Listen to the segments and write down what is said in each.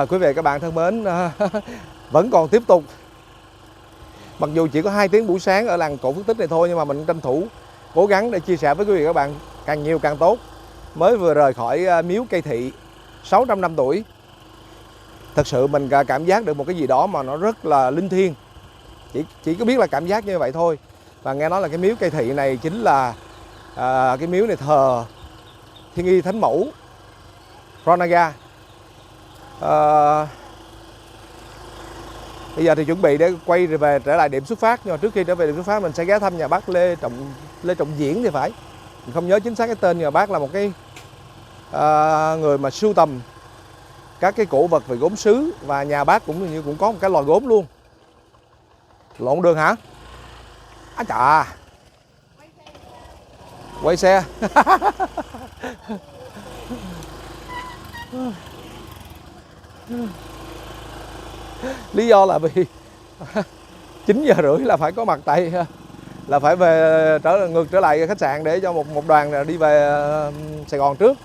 Quý vị các bạn thân mến, vẫn còn tiếp tục. Mặc dù chỉ có 2 tiếng buổi sáng ở làng cổ Phước Tích này thôi, nhưng mà mình tranh thủ cố gắng để chia sẻ với quý vị các bạn càng nhiều càng tốt. Mới vừa rời khỏi miếu Cây Thị 600 năm tuổi. Thật sự mình cảm giác được một cái gì đó mà nó rất là linh thiêng. Chỉ có biết là cảm giác như vậy thôi. Và nghe nói là cái miếu Cây Thị này chính là cái miếu này thờ Thiên Y Thánh Mẫu Ranaga. Bây giờ thì chuẩn bị để quay về trở lại điểm xuất phát, nhưng mà trước khi trở về điểm xuất phát mình sẽ ghé thăm nhà bác Lê Trọng Diễn thì phải, mình không nhớ chính xác cái tên, nhưng mà bác là một cái người mà sưu tầm các cái cổ vật về gốm sứ, và nhà bác cũng có một cái lò gốm luôn. Lộn đường hả? Á chà, quay xe. Lý do là vì 9 giờ rưỡi là phải có mặt tại, là phải về ngược trở lại khách sạn để cho một đoàn đi về Sài Gòn trước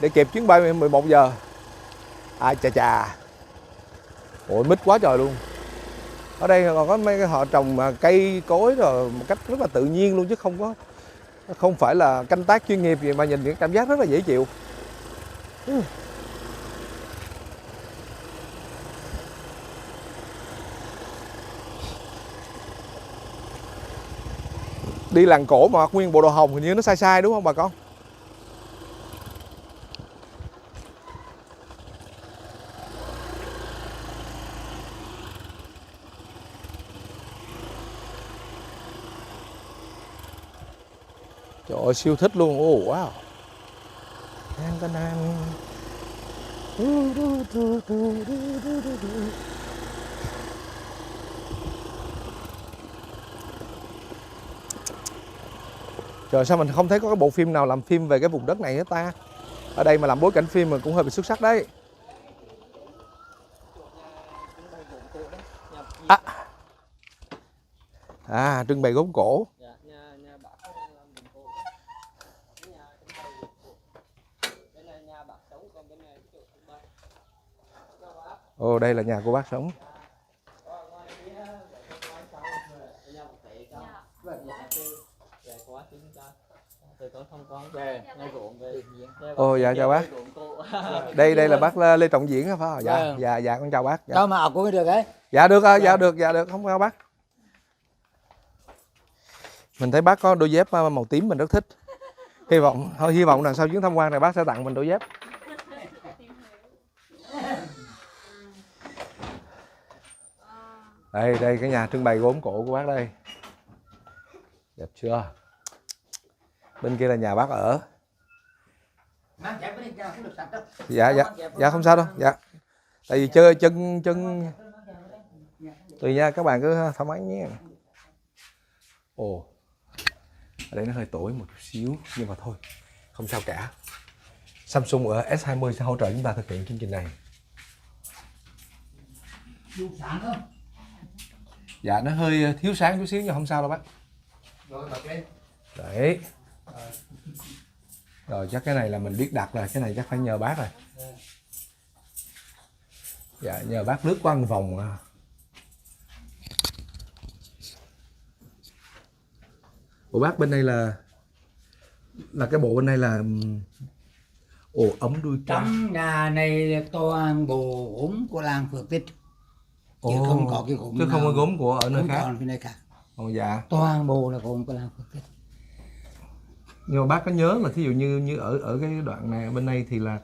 để kịp chuyến bay 11 giờ. Ai chà chà, ôi mít quá trời luôn. Ở đây còn có mấy cái họ trồng cây cối rồi một cách rất là tự nhiên luôn, chứ không phải là canh tác chuyên nghiệp gì, mà nhìn những cảm giác rất là dễ chịu. Đi làng cổ mà mặc nguyên bộ đồ hồng hình như nó sai sai đúng không bà con? Trời ơi siêu thích luôn. Oh wow. Trời, sao mình không thấy có cái bộ phim nào làm phim về cái vùng đất này hết ta? Ở đây mà làm bối cảnh phim mình cũng hơi bị xuất sắc đấy. Trưng bày gốm cổ. Ồ, đây là nhà của bác sống. Ồ dạ chào bác. Đây là bác Lê Trọng Diễn hả phải không? Dạ con chào bác. Sao mà học cũng được ấy? Dạ được, không sao bác. Mình thấy bác có đôi dép màu tím mình rất thích. Hy vọng là sau chuyến tham quan này bác sẽ tặng mình đôi dép. Đây cái nhà trưng bày gốm cổ của bác đây. Đẹp chưa? Bên kia là nhà bác ở. Dạ không sao đâu. Dạ. Tại vì chơi chân tùy nha, các bạn cứ thoải mái nhé. Ồ. Ở đây nó hơi tối một chút xíu, nhưng mà thôi, không sao cả. Samsung ở S20 sẽ hỗ trợ chúng ta thực hiện chương trình này. Dạ nó hơi thiếu sáng chút xíu nhưng không sao đâu bác. Đấy. Rồi chắc cái này là mình biết đặt rồi, cái này chắc phải nhờ bác rồi. Dạ nhờ bác lướt qua một vòng. Ủa bác bên đây là cái bộ bên đây là ống đuôi trắng. Trong nhà này toàn bộ gốm của làng Phước Tích. Chứ không có cái gốm. Chứ không có gốm của ở nơi khác. Còn cái nơi khác. Dạ. Toàn bộ là gốm của làng Phước Tích. Nhưng mà bác có nhớ là thí dụ như ở cái đoạn này bên đây thì là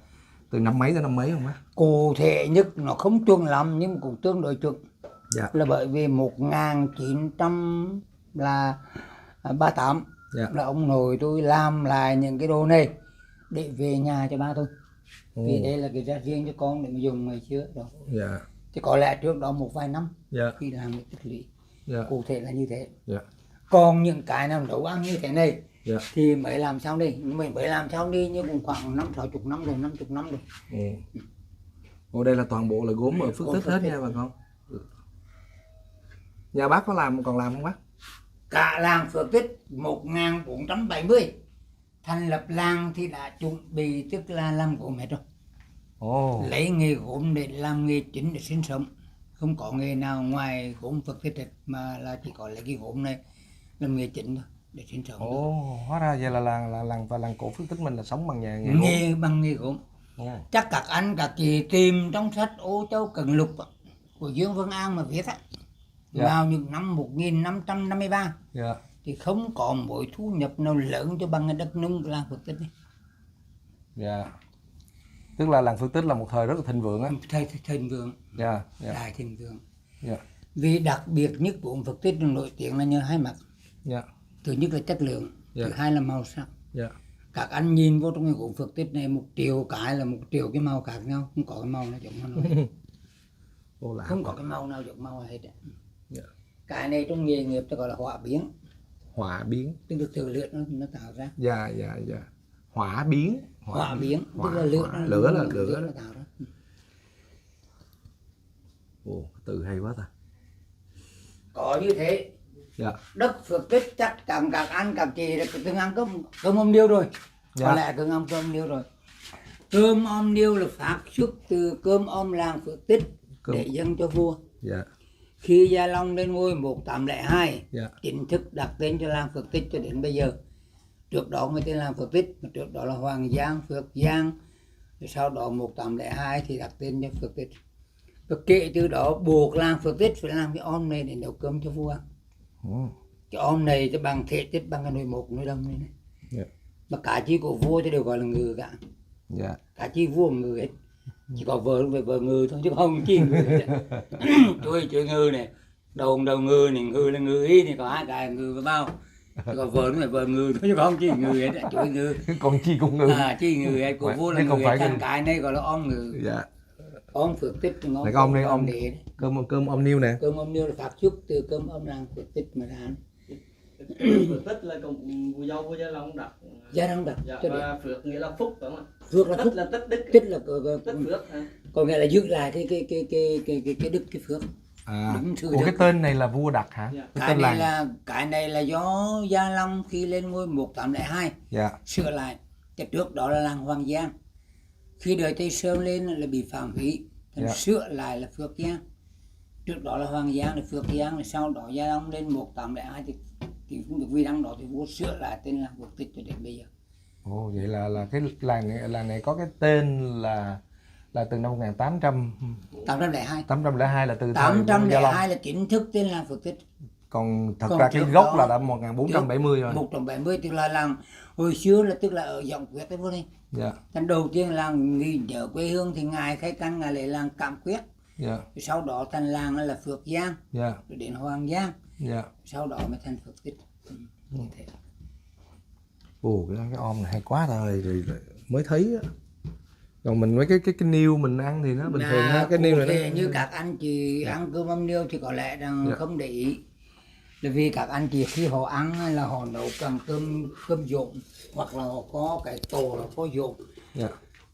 từ năm mấy tới năm mấy không bác? Cụ thể nhất nó không chuẩn lắm nhưng mà cũng tương đối chuẩn. Dạ. Là bởi vì 1938 là ông nội tôi làm lại những cái đồ này để về nhà cho ba tôi. Vì đây là cái ra riêng cho con để mà dùng ngày xưa rồi. Dạ. Thì có lẽ trước đó một vài năm khi làm cái tích lũy. Cụ thể là như thế. Còn những cái nào nấu ăn như thế này thì mới làm sao đi, mình mới làm sao đi nhưng cũng khoảng 50-60 năm rồi, 50 năm rồi. Ồ, đây là toàn bộ là gốm ở Phước Tích hết nha bà con. Nhà bác có làm, còn làm không bác? Cả làng Phước Tích 1470 thành lập làng thì đã chuẩn bị, tức là làm gốm hết rồi. Lấy nghề gốm để làm nghề chính để sinh sống, không có nghề nào ngoài gốm Phước Tích hết, mà là chỉ có lấy cái gốm này làm nghề chính thôi để sinh sống. Hóa ra vậy là làng cổ Phước Tích mình là sống bằng nghề gốm. Chắc các anh các chị tìm trong sách Ô Châu Cận Lục của Dương Vân An mà viết á, vào những năm 1553 thì không có mối thu nhập nào lớn cho bằng cái đất nông của làng Phước Tích này. Tức là làng Phước Tích là một thời rất là thịnh vượng á. Thịnh vượng. Đại thịnh vượng. Vì đặc biệt nhất của gốm Phước Tích nổi tiếng là nhờ hai mặt. Thứ nhất là chất lượng, thứ hai là màu sắc. Các anh nhìn vô trong cái gốm Phước Tích này 1 triệu cái là 1 triệu cái màu khác nhau, không có cái màu nào giống nhau. Không có cái màu nào giống màu hết. Cái này trong nghề nghiệp ta gọi là họa biến. Họa biến tức là từ lửa nó tạo ra. Họa biến. Tức là lửa nó tạo ra. Từ hay quá ta. Có như thế. Đất Phước Tích chắc chắn các anh các chị đã từng ăn cơm om điêu rồi. Có lẽ từng ăn cơm điêu rồi. Cơm om điêu là phát xuất từ cơm om làng Phước Tích để dâng cho vua. Khi Gia Long lên ngôi 1802 chính thức đặt tên cho làng Phước Tích cho đến bây giờ. Trước đó mới tên làng Phước Tích, trước đó là Hoàng Giang, Phước Giang. Sau đó 1802 thì đặt tên cho Phước Tích. Và kể từ đó buộc làng Phước Tích phải làm cái om này để nấu cơm cho vua. Cái om này cho bằng thể tích bằng cái nồi một nồi đồng này. Mà cả chi của vua thì đều gọi là ngừ cả. Cả chi vua ngừ hết. Chỉ có vợ ngừ thôi chứ không chi ngừ hết. Chuối ngừ này, đầu ngừ này, ngừ là ngừ ý này, có 2 cái ngừ với bao. Còn vợ nó phải vợ ngừ thôi chứ không chi ngừ hết. Chuối ngừ. Còn chi cũng ngừ. Chi ngừ hết, của vua là ngừ hết. Thành cái này gọi là om ngừ. Om Phước Tích thì ngon. Om này cơm om niêu nè. Cơm om niêu là phát xuất từ cơm om làng Phước Tích mà ra. Phước Tích là cùng vua dâu của Gia Long đặt. Gia Long đặt. Và Phước nghĩa là phúc phải không ạ? Phước là phúc. Là tích đức. Tích là tích phước. Còn nghĩa là giữ lại cái đức cái phước. Cái tên này là vua đặt hả? Cái này là do Gia Long khi lên ngôi 1802 sửa lại. Cái trước đó là làng Hoàng Giang. Khi đời Tây Sơn lên là bị phạm hủy, sửa lại là Phước Giang. Trước đó là Hoàng Giang là Phước Giang, sau đó Gia Long lên 1802 thì cũng được vì đăng đó thì vua sửa lại tên là Phước Tích cho đến bây giờ. Vậy là cái làng này có cái tên là từ năm 802 là từ 802 là chính thức tên làng Phước Tích. Còn thật ra cái gốc là đã 1470 rồi. 1470 tức là làng hồi xưa là tức là ở dòng Quyết đấy vô đây. Thành đầu tiên làng ghi nhớ quê hương thì ngài khai căn ngài lấy làng Cam Quyết. Sau đó thành làng là Phước Giang. Rồi đến Hoàng Giang. Sau đó mới thành Phước Tích. Như thế. Cái om này hay quá rồi mới thấy á. Còn mình mấy cái niêu mình ăn thì nó bình thường ha, cái niêu này như các anh chị ăn cơm om niêu thì có lẽ rằng không để ý. Là vì các anh chị khi họ ăn là họ nấu bằng cơm dộm hoặc là họ có cái tổ là có dộm.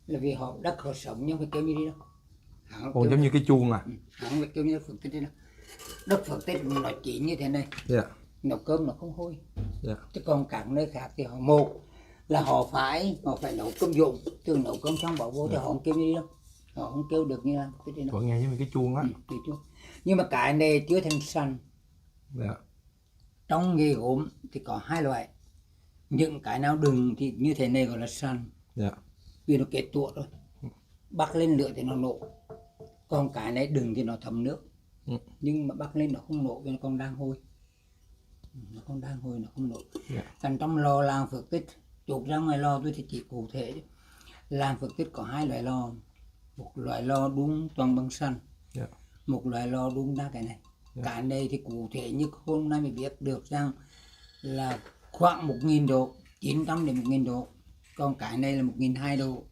Là vì họ đất họ sống nhưng phải kêu như đi đâu. Giống như cái chuông à. Không phải kêu như Phước Tích đi đâu. Đất Phước Tích nó chỉ như thế này. Nấu cơm nó không hôi. Chứ còn các nơi khác thì họ một là họ phải nấu cơm dộm, thường nấu cơm xong bỏ vô thì họ không kêu như đi đâu. Họ không kêu được như là Phước Tích đi đâu. Vẫn nghe như cái chuông á. Nhưng mà cái này chưa thành sành. Trong nghề gốm thì có 2 loại. Những cái nào đừng thì như thế này gọi là sành. Vì nó kết tuột rồi. Bắc lên lửa thì nó nổ. Còn cái này đừng thì nó thấm nước. Nhưng mà bắc lên nó không nổ vì nó còn đang hôi. Nó còn đang hôi nó không nổ. Còn trong lò làng Phước Tích, chụp ra ngoài lò tôi thì chỉ cụ thể chứ. Làng Phước Tích có 2 loại lò. Một loại lò đun toàn bằng sành. Một loại lò đun ra cái này. Cái này thì cụ thể như hôm nay mình biết được rằng là khoảng 1000 độ, 900 đến 1000 độ. Còn cái này là 1200 độ.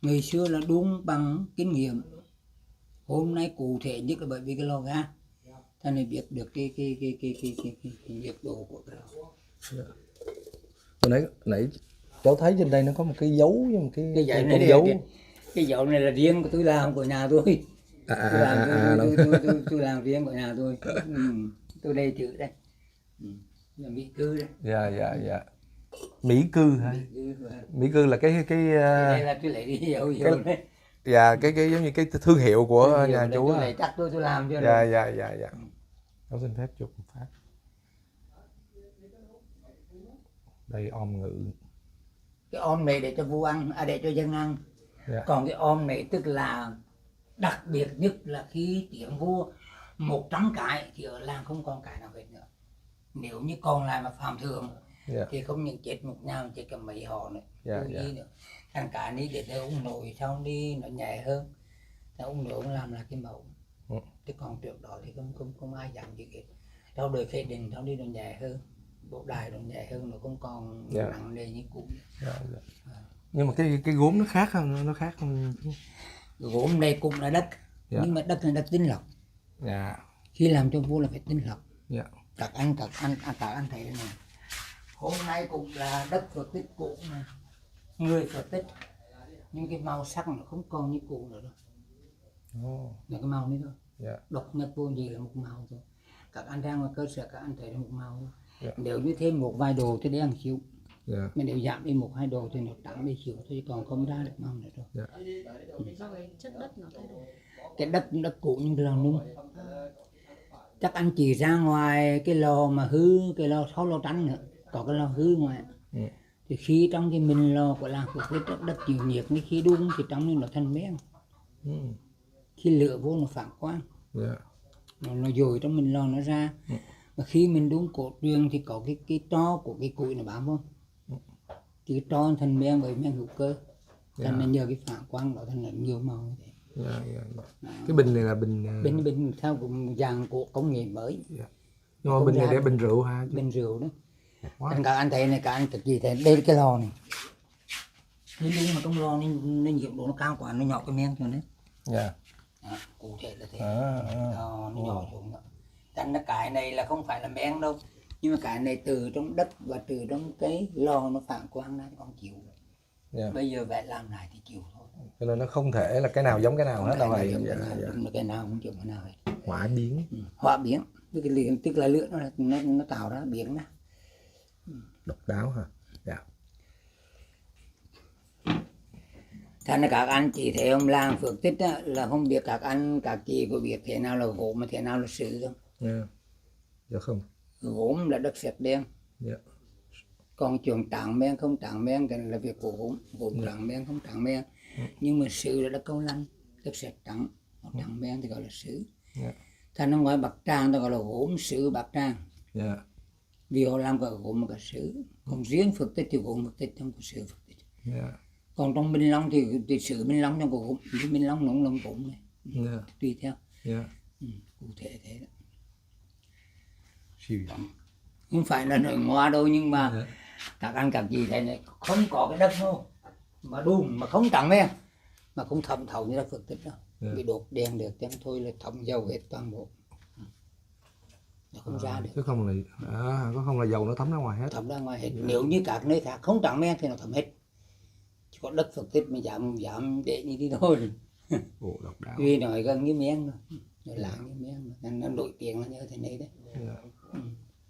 Ngày xưa là đun bằng kinh nghiệm. Hôm nay cụ thể nhất là bởi vì cái lò ga. Cho nên biết được cái nhiệt độ của cái lò. Nãy cháu thấy trên đây nó có một cái dấu với một cái dấu này là riêng của tôi làm của nhà tôi. Tôi làm riêng của nhà tôi. Tôi đây chữ đây. Là Mỹ cư đấy. Dạ. Mỹ cư hả? Mỹ cư là cái Đây là tôi lấy đi dầu đấy. Dạ, cái giống như cái thương hiệu của nhà chú á. Chắc tôi làm cho. Dạ. Cháu xin phép chụp một phát. Đây om ngự. Cái om này để cho vua ăn, để cho dân ăn. Dạ. Còn cái om này tức là đặc biệt nhất là khi tiếng vua 100 cái thì ở làng không còn cái nào hết nữa. Nếu như còn lại mà phạm thượng thì không những chết một nhau, chết cả mấy họ nữa. Nữa. Thành cả ní để cho ông nội sau đi nó nhẹ hơn. Thì ông nội ông làm là cái mẫu. Chứ còn trước đó thì không ai dám gì hết. Sau đời phê đình sau đi nó nhẹ hơn. Bộ đài nó nhẹ hơn, nó không còn nặng nề như cũ. Nhưng mà cái gốm nó khác không? Nó khác không? Gốm này cũng là đất. Nhưng mà đất là đất tinh lọc. Khi làm cho vua là phải tinh lọc. Các anh thấy này. Hôm nay cũng là đất Phật tích cũ này. Người Phật tích. Nhưng cái màu sắc nó không còn như cũ nữa đâu. Là cái màu này thôi. Độc nhất vô nhị là một màu thôi. Các anh ra ngoài cơ sở các anh thấy là một màu thôi. Nếu như thêm một vài đồ thì đen xíu. Mà nếu giảm đi 1-2 đồ thì nó trắng đi xíu thôi, còn không ra được màu nữa rồi. Do cái chất đất nó thay đổi. Cái đất cũ nhưng là nung. Chắc anh chỉ ra ngoài cái lò mà hư, cái lò 6 lò trắng nữa, có cái lò hư ngoài. Thì khi trong cái mình lò của làng Phước Tích đất chịu nhiệt, khi đun thì trong nó thành men. Khi lửa vô nó phản quang. Nó dồi trong mình lò nó ra. Và khi mình đun cổ truyền thì có cái tro của cái củi nó bám không? Thì cái tro thành men với men hữu cơ. Thành là nhờ cái phản quang đó thành là nhiều màu như thế. Cái bình này là bình bình theo cũng dạng của công nghệ mới. Nhưng mà bình này để bình rượu hả? Bình rượu đó. Các anh thấy này, các anh thực gì thấy đây là cái lò này. Nên đúng mà trong lò nên nhiệt độ nó cao quá, nó nhỏ cái men rồi đấy. Cụ thể là thế. Nó nhỏ xuống đó. Thành ra cái này là không phải là men đâu. Nhưng mà cái này từ trong đất và từ trong cái lò nó phản quang ra con chịu. Bây giờ phải làm lại thì chịu thôi. Cho nên nó không thể là cái nào giống cái nào hết đâu vậy. Cái nào cũng giống cái nào hết. Hỏa biến. Hỏa biến. Tức là lửa nó tạo ra biến đó. Độc đáo hả? Thành ra các anh chỉ thấy ông làng Phước Tích á, là không biết các anh, các chị có biết thế nào là gốm mà thế nào là sứ không? Dạ không. Gốm là đất sét đen. Còn chuyện tráng men không tráng men thì là việc của gốm. Gốm tráng men không tráng men. Nhưng mà sứ là đất câu lanh, đất sét trắng. Tráng men thì gọi là sứ. Thành ra ngoài Bắc Tràng ta gọi là gốm sứ Bắc Tràng. Vì họ làm cả gốm và cả sứ. Còn riêng Phước Tích thì gốm Phước Tích không có sứ Phước Tích. Còn trong Minh Long thì sứ Minh Long trong gốm, Minh Long nó cũng làm gốm này. Tùy theo. Cụ thể thế đó. Không phải là nội ngoa đâu, nhưng mà các anh các chị thấy này, không có cái đất đâu mà đun mà không trắng men mà không thấm thấu như là Phước Tích đâu. Bị đốt đèn được chẳng thôi là thấm dầu hết toàn bộ. Nó không ra được. Chứ không là có không là dầu nó thấm ra ngoài hết. Thấm ra ngoài hết. Nếu như các nơi khác không trắng men thì nó thấm hết. Chỉ có đất Phước Tích mà giảm để như thế thôi. Độc đáo. Vì nói gần như men rồi. Nó làng như men rồi. Nó nổi tiếng là như thế này đấy.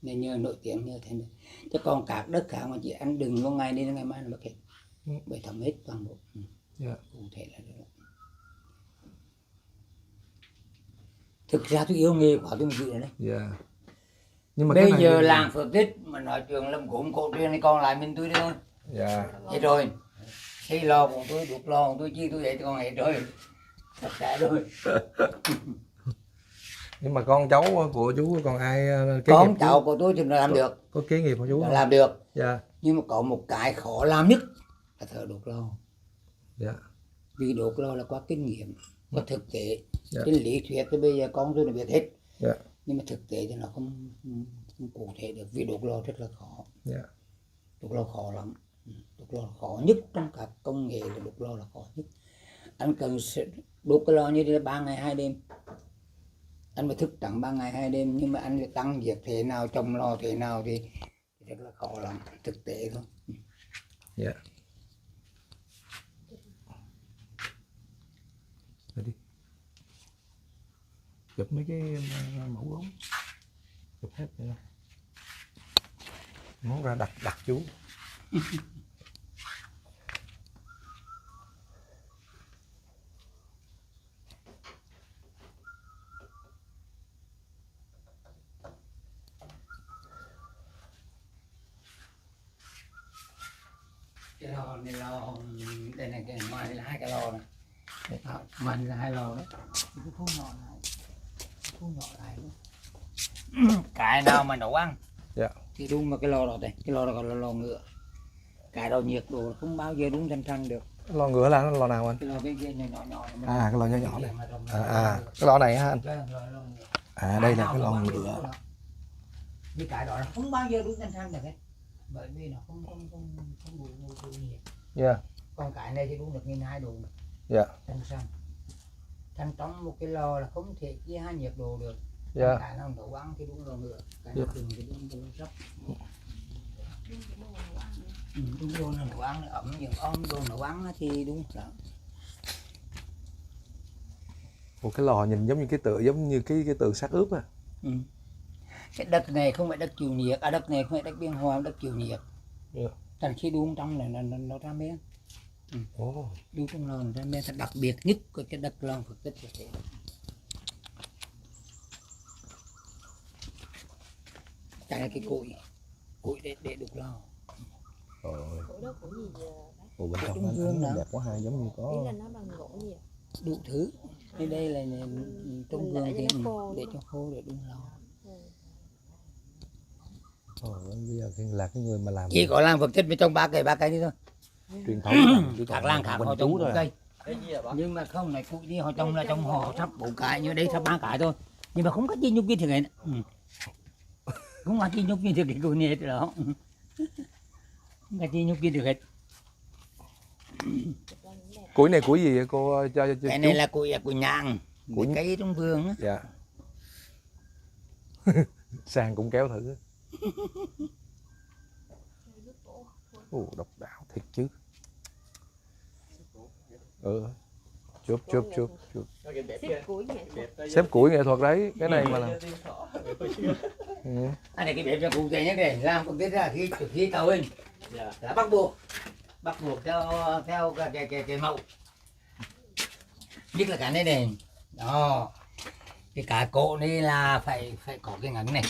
Nên nhờ nổi tiếng như thế này. Chứ còn các đất khác mà chỉ ăn đừng có ngày đi ngày mai là mất hết. Bởi thấm hết toàn bộ. Cụ thể là đó. Thực ra tôi yêu nghề quá tôi mới giữ đấy. Nhưng mà bây giờ làng Phước Tích mà nói chuyện làm gốm cổ truyền thì còn lại mình tôi thôi. Hết rồi. Xây lò của tôi, đục lò của tôi, chi tôi vậy còn hết rồi. Thật ra rồi. Nhưng mà con cháu của chú còn ai con cháu của tôi thì nó làm được. Có kế nghiệp của chú không? Làm được. Nhưng mà có một cái khó làm nhất là thợ đục lò. Vì đục lò là quá kinh nghiệm, có thực tế. Cái lý thuyết thì bây giờ con tôi đã biết hết. Nhưng mà thực tế thì nó không cụ thể được, vì đục lò rất là khó. Đục lò khó lắm. Đục lò khó nhất trong các công nghệ là đục lò là khó nhất. Anh cần đục cái lò như thế là 3 ngày 2 đêm. Anh phải thức trắng 3 ngày 2 đêm, nhưng mà anh phải tăng nhiệt thế nào, trồng lò thế nào thì rất là khó lắm, thực tế thôi. Đi. chụp mấy cái mẫu gốm, chụp hết vậy. Muốn ra đặt chú. Cái lò này lò đây này, cái ngoài là 2 cái lò này, ngoài là 2 lò đấy, cái khu nhỏ lại luôn. Cái nào mà nấu ăn thì đun vào cái lò đó đây, cái lò đó gọi là lò ngựa. Cái đó nhiệt độ không bao giờ đun thanh được. Lò ngựa là lò nào anh? Cái lò cái nhỏ cái lò nhỏ này. Cái lò này hả anh? Đây là cái lò ngựa. Vì cái đó nó không bao giờ đun thanh được hết, bởi vì nó không đủ nhiệt. Còn cái này thì đun được 1200 độ. Thanh xăng. Thanh trong một cái lò là không thể chia hai nhiệt độ được. Cái nào nấu ăn thì đun lò ngựa, cái nào đun thì đun lò sấp. Đun đồ nấu ăn ẩm, những đồ nấu ăn thì đun lắm. Một cái lò nhìn giống như cái tượng xác ướp à. Cái đất này không phải đất chịu nhiệt, đất này không phải đất biên hòa, đất chịu nhiệt. Thành khi đun trong này nó ra men. Đun trong lò ra men, đặc biệt nhất của cái đất Lăng Phật Tích là thế. Cái này cái củi để đục lò. Củi đó củi gì vậy? Ủa bên trong nó đẹp quá ha, giống như có. Ý là nó bằng gỗ gì ạ? Đủ thứ. Đây là trong vườn thì để cho khô để đun lò. Bây giờ là cái người mà làm chỉ có Lăng Phật Tích với trong ba cây đi thôi. Truyền thống. Các làng khác họ trồng 4 cây. Nhưng mà không, này cụ đi họ trồng là trong họ sắp 4 cái, như đây sắp 3 cái thôi. Nhưng mà không có chi nhúc kia thực hiện. Không có chi nhúc kia thực hiện cụ này hết đó. Không có chi nhúc kia được hết. Củi này củi gì vậy cô cho cái này là củi nhang, củi cây trong vườn á. Dạ. Sang cũng kéo thử. Độc đáo thiệt chứ. Chụp. Xếp củi nghệ thuật đấy, cái này mà là. Này cái bếp cho cụ thể nhất này, làm công ty ra khi tàu hình là bắt buộc theo cái mẫu. Nhất là cái này đó, cái cả cổ này là phải có cái ngắn này.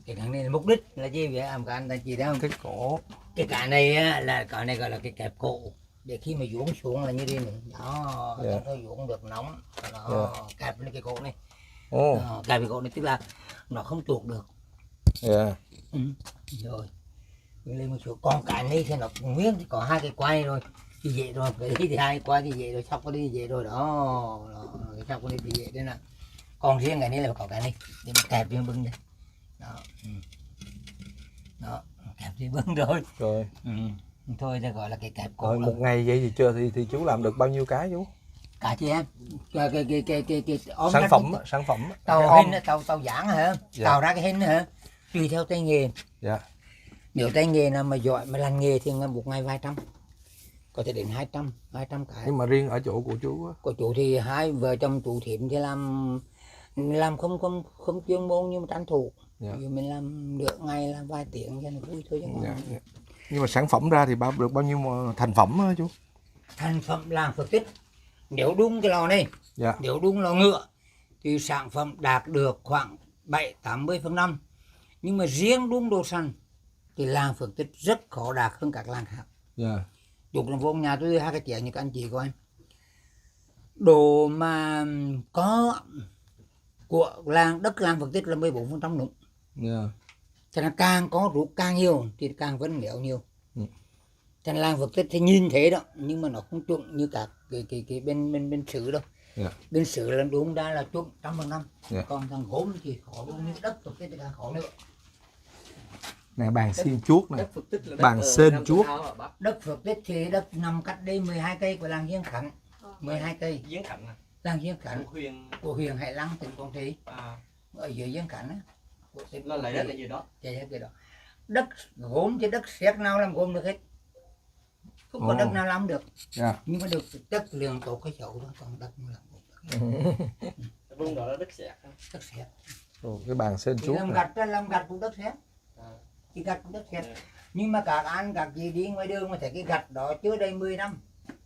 Cái ngắn này mục đích là gì vậy làm cái anh chị thấy không? Cái cổ. Cái cả này là cái này gọi là cái kẹp cổ, để khi mà dũng xuống là như thế này đó, nó dũng được nóng nó kẹp lên cái cổ này. Kẹp cái cổ này tức là nó không tuột được. Rồi lên một số, con cái này thì nó nguyên thì có 2 cái quay rồi thì dễ rồi, cái thì 2 quay thì dễ rồi, sóc cái đi dễ rồi đó, cái sóc cái đi thì dễ đấy nè. Còn riêng cái này là có cái này để mà kẹp riêng bưng đây đó, kẹp riêng bưng rồi. Thôi ta gọi là cái kẹp cổ. Một ngày vậy thì chưa thì chú làm được bao nhiêu cái chú? Cả chị em cái sản phẩm tàu giảng hả? Tạo ra cái hình hả? Tùy theo tay nghề. Nếu tay nghề nào mà giỏi mà làm nghề thì một ngày vài trăm, có thể đến 200 cái. Nhưng mà riêng ở chỗ của chú á, của chú thì 2 vợ chồng chú thím thì làm không chuyên môn nhưng mà tranh thủ. Vì mình làm được ngày làm vài tiếng cho nó vui thôi chứ. Nhưng mà sản phẩm ra thì được bao nhiêu thành phẩm á chú? Thành phẩm Lăng Phật Tích nếu đúng cái lò này, nếu đúng lò ngựa thì sản phẩm đạt được khoảng 70-80%. Nhưng mà riêng đúng đồ sành thì Lăng Phật Tích rất khó đạt hơn các làng khác. Chụp làm vô nhà tôi 2 cái chén như các anh chị của anh. Đồ mà có của đất Lăng Phật Tích là 14% đúng. Cho nên càng có ruột càng nhiều thì càng vẫn méo nhiều. Cho nên Lăng Phật Tích thì nhìn thế đó, nhưng mà nó không chuẩn như các cái bên Sử đâu. Bên Sử là đúng ra là chuẩn 100%. Còn thằng gốm thì khó đúng, như đất Phật Tích thì càng khó nữa. Này bàn xiên chuốt này, bàn sên chuốt. Đất Phật Tích thì đất nằm cách đây 12 cây của làng Diên Khánh. 12 cây. Diên Khánh à? Làng Diên Khánh của huyện Hải Lăng, tỉnh Quảng Trị. Ở dưới Diên Khánh á. Là lấy đất là gì đó? Đất gốm chứ đất sét nào làm gốm được hết. Không có đất nào làm được. Nhưng mà được chất lượng tốt cái xấu đó, còn đất không làm được. Vùng đó là đất sét. Đất sét. Ồ, cái bàn sên Thì suốt làm gạch cũng đất sét. Cái gạch cũng đất sét. Nhưng mà các anh các chị đi ngoài đường mà thấy cái gạch đó chưa đầy 10 năm,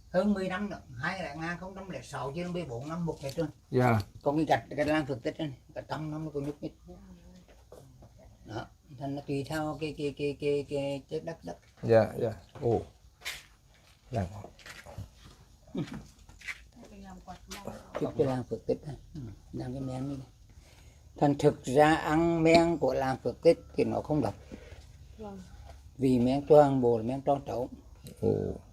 hơn 10 năm nữa, 2006 chứ 14 năm một hết rồi. Dạ. Còn cái gạch cái làng Phước Tích này, cả trăm năm nó còn nhúc nhích. Đó, thành nó tùy theo cái chất đất. Dạ, dạ. Ồ. Làm chúc cái làng Phước Tích này, làm cái men này. Thành thực ra ăn men của làng Phước Tích thì nó không độc. Vâng. Vì men toàn bộ là men tròn trấu.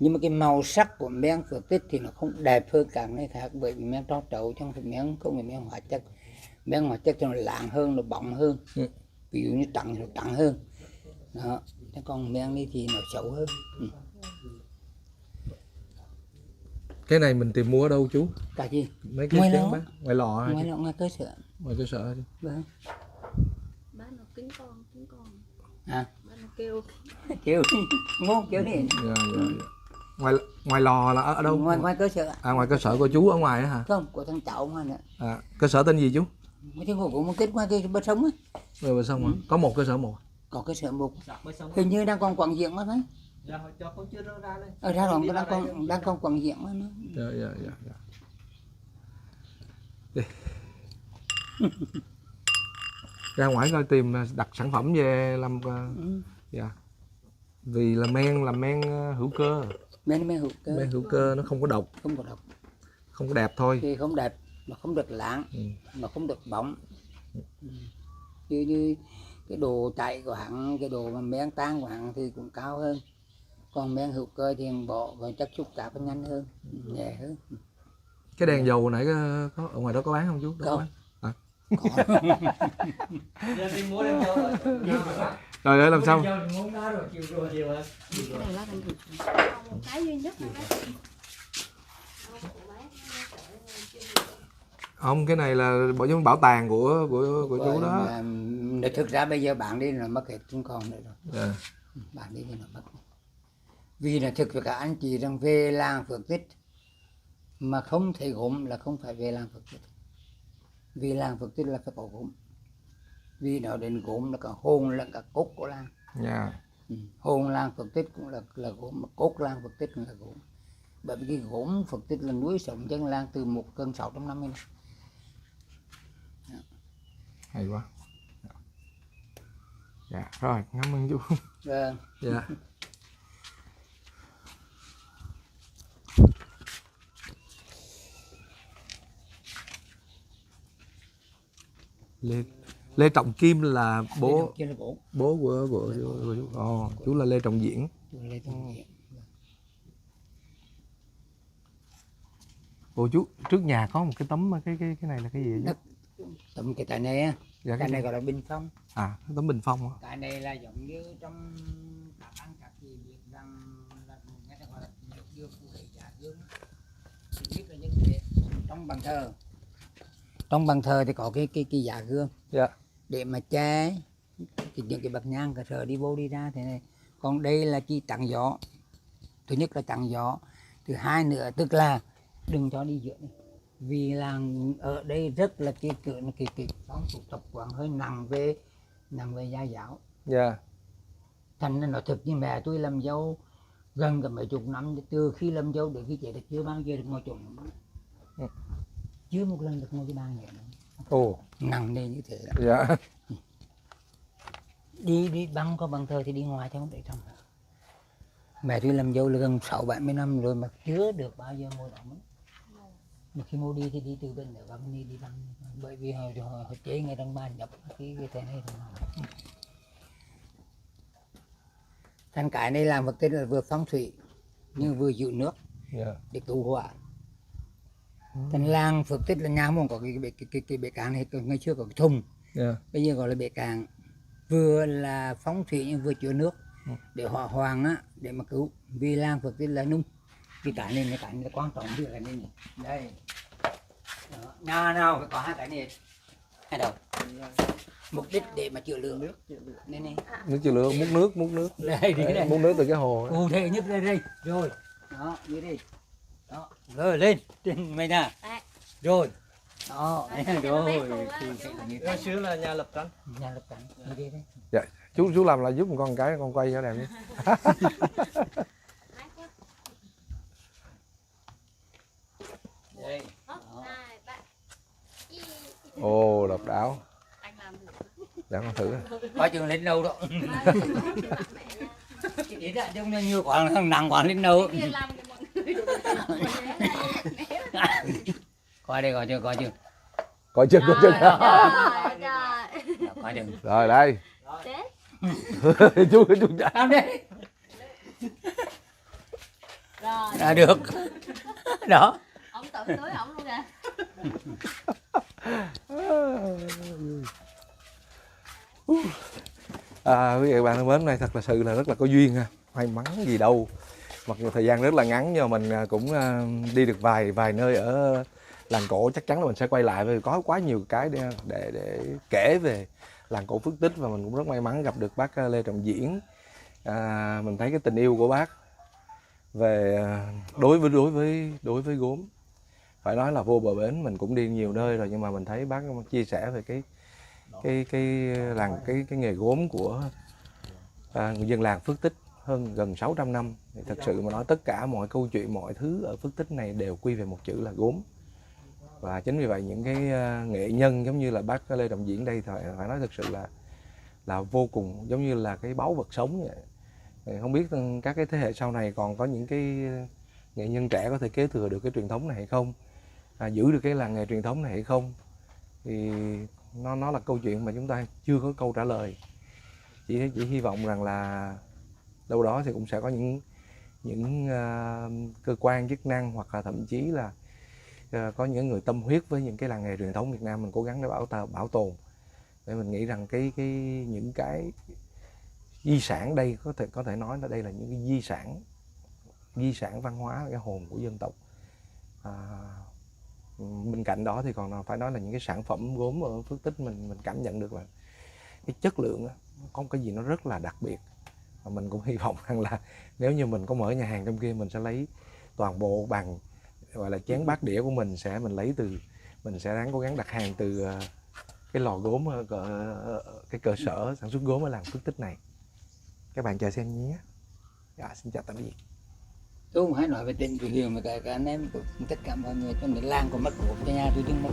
Nhưng mà cái màu sắc của men Phước Tích thì nó không đẹp hơn các nơi khác, bởi vì men tròn trấu trong cái men không phải men hóa chất. Men hóa chất thì nó lạng hơn, nó bóng hơn. Ví dụ như trắng thì nó trắng hơn. Đó. Còn men này thì nó xấu hơn. cái này mình tìm mua ở đâu chú? Cả gì? Mấy cái Ngoài chén lò. bát ngoài lò hả? Ngoài cơ sở. Ngoài cơ sở chứ. Vâng. Bán nó kính con. À. Bán nó kêu. Kêu ngon kêu đi. Dạ, dạ, dạ. Ngoài lò là ở đâu? Ngoài cơ sở. À, ngoài cơ sở của chú ở ngoài á hả? Không, của thằng cháu mà nữa. À, cơ sở tên gì chú? Mấy cái của một kết qua cái bờ sông á. Bờ sông hả? Có một cơ sở một. Có cơ sở một. Hình như đang còn quảng diện mà thấy. Dạ hồi cho con chưa ra đây. Ở ra rồi đang còn quảng diện mà nó. Dạ, dạ, dạ, dạ. Đi. Ra ngoài coi tìm đặt sản phẩm về làm dạ. Vì là men hữu cơ. Men hữu cơ. Men hữu cơ nó không có độc. Không có độc. Không có đẹp thôi. Thì không đẹp, nó không được lãng, nó không được bóng. Như cái đồ chạy của hãng, cái đồ mà men tan của hãng thì cũng cao hơn. Còn men hữu cơ thì bỏ và chất xúc tác nhanh hơn, nhẹ hơn. Cái đèn dầu nãy có ở ngoài đó có bán không chú? Không. À. Có. Giờ đi mua đem vô rồi. Trời ơi làm sao? Chiều rồi. Cái này là thành thử. Một cái duy nhất. Không, cái này là giống bảo tàng của chú đó. Mà, thực ra bây giờ bạn đi là mất hết không còn nữa rồi. Dạ. Bạn đi thì nó mất. Vì là thực với cả anh chị rằng về làng Phước Tích mà không thấy gốm là không phải về làng Phước Tích. Vì làng Phước Tích là phải có gốm. Vì nó đến gốm là cả hồn là cả cốt của làng. Dạ. Hồn làng Phước Tích cũng là gốm, mà cốt làng Phước Tích cũng là gốm. Bởi vì cái gốm Phước Tích là núi sống dân làng từ 1.650 năm. Hay quá. Dạ, rồi, cảm ơn chú. Vâng. Dạ. Lê Trọng Kim là bố của chú. Ồ, chú là Lê Trọng Diễn. Lê Trọng Diễn. Ồ chú, trước nhà có một cái tấm cái này là cái gì vậy? Tấm cái này á. Dạ, cái này gọi là bình phong. À, tấm bình phong hả? Cái này là giống như trong các anh các chị biết rằng là người ta gọi là dưa phụ hệ giả gương. Thì biết là những cái trong bàn thờ thì có cái giả gương. Dạ. Để mà che những cái bậc nhang cả sở đi vô đi ra thế này. Còn đây là chỉ chắn gió. Thứ nhất là chắn gió, thứ hai nữa tức là đừng cho đi giữa này. Vì làng ở đây rất là cái phong tục tập quán hơi nặng về gia giáo. Dạ. Thành nên nó thực như mẹ tôi làm dâu gần cả mấy chục năm, từ khi làm dâu đến khi chết chưa bao giờ được ngồi chỗ nữa. Chưa một lần được ngồi cái bàn này. Ồ. Nặng nề như thế đó. Dạ. Đi băng có bằng thờ thì đi ngoài theo để trong. Mẹ tôi làm dâu là gần 60-70 năm rồi mà chưa được bao giờ ngồi đó nữa. Mà khi mua đi thì đi từ bên nữa và bên đi băng, bởi vì họ chế ngay trong bàn nhập cái thế này thôi. Thành cái này làm vật tên là vừa phong thủy nhưng vừa giữ nước để cứu hỏa. Thành làng Phước Tích là nhà không có cái bể cạn này, ngày xưa có cái thùng, bây giờ gọi là bể cạn, vừa là phong thủy nhưng vừa chứa nước để hỏa hoàng á, để mà cứu. Vì làng Phước Tích là nung cái này là quan trọng như là này đây. Đó. Nhà nào phải có hai cái này hai đầu, mục đích để mà chữa lượng nước này nước chữa lượng, múc nước đây, đây. Múc nước từ cái hồ cụ thể nhất đây rồi đó như đây đó rồi lên trên mày nè rồi Đó, Cho nó bé khô á, thì chứ phải như Ngày xưa là nhà lập tranh. nhà lập cảnh như thế đấy. Dạ, chú làm là giúp một con cái con quay cho đẹp đi. mát quá. Đây. Một, hai, ba. Ý. Ồ, độc đáo. Anh làm được. Để con thử. Có chừng lên đâu đó. Ba, mẹ nha. Cái đấy là giống như còn nặng còn lên đâu. Kia làm cho mọi người. Coi đây coi chưa coi chưa. Coi chừng, coi chừng. Trời, trời. Coi chừng. Rồi đây. Chết. chú Làm đi. Rồi. À, được. Đó. Ông tự tưới ổng luôn kìa. Quý vị và các bạn thân mến, này thật là sự là rất là có duyên ha, may mắn gì đâu. Mặc dù thời gian rất là ngắn nhưng mà mình cũng đi được vài nơi ở làng cổ, chắc chắn là mình sẽ quay lại vì có quá nhiều cái để kể về làng cổ Phước Tích, và mình cũng rất may mắn gặp được bác Lê Trọng Diễn. Mình thấy cái tình yêu của bác về đối với gốm phải nói là vô bờ bến. Mình cũng đi nhiều nơi rồi nhưng mà mình thấy bác chia sẻ về cái nghề gốm của người dân làng Phước Tích hơn gần 600 năm. Thì thật sự mà nói tất cả mọi câu chuyện, mọi thứ ở Phước Tích này đều quy về một chữ là gốm. Và chính vì vậy những cái nghệ nhân giống như là bác Lê Trọng Diễn đây phải nói thật sự là vô cùng giống như là cái báu vật sống vậy. Thì không biết các cái thế hệ sau này còn có những cái nghệ nhân trẻ có thể kế thừa được cái truyền thống này hay không, giữ được cái làng nghề truyền thống này hay không, thì nó là câu chuyện mà chúng ta chưa có câu trả lời. Chỉ hy vọng rằng là đâu đó thì cũng sẽ có những cơ quan chức năng hoặc là thậm chí là có những người tâm huyết với những cái làng nghề truyền thống Việt Nam mình cố gắng để bảo tồn. Để mình nghĩ rằng những cái di sản đây có thể nói là đây là những cái di sản văn hóa, cái hồn của dân tộc. Bên cạnh đó thì còn phải nói là những cái sản phẩm gốm ở Phước Tích mình cảm nhận được là cái chất lượng có một cái gì nó rất là đặc biệt. Và mình cũng hy vọng rằng là nếu như mình có mở nhà hàng trong kia, mình sẽ lấy toàn bộ bằng gọi là chén bát đĩa của mình sẽ ráng cố gắng đặt hàng từ cái lò gốm cái cơ sở sản xuất gốm ở làng Phước Tích này. Các bạn chờ xem nhé. Xin chào tạm biệt. Tôi không hay nói về tình yêu mà cả anh em tất cả mọi người trong cái làng có mất của nhà tôi đừng mất.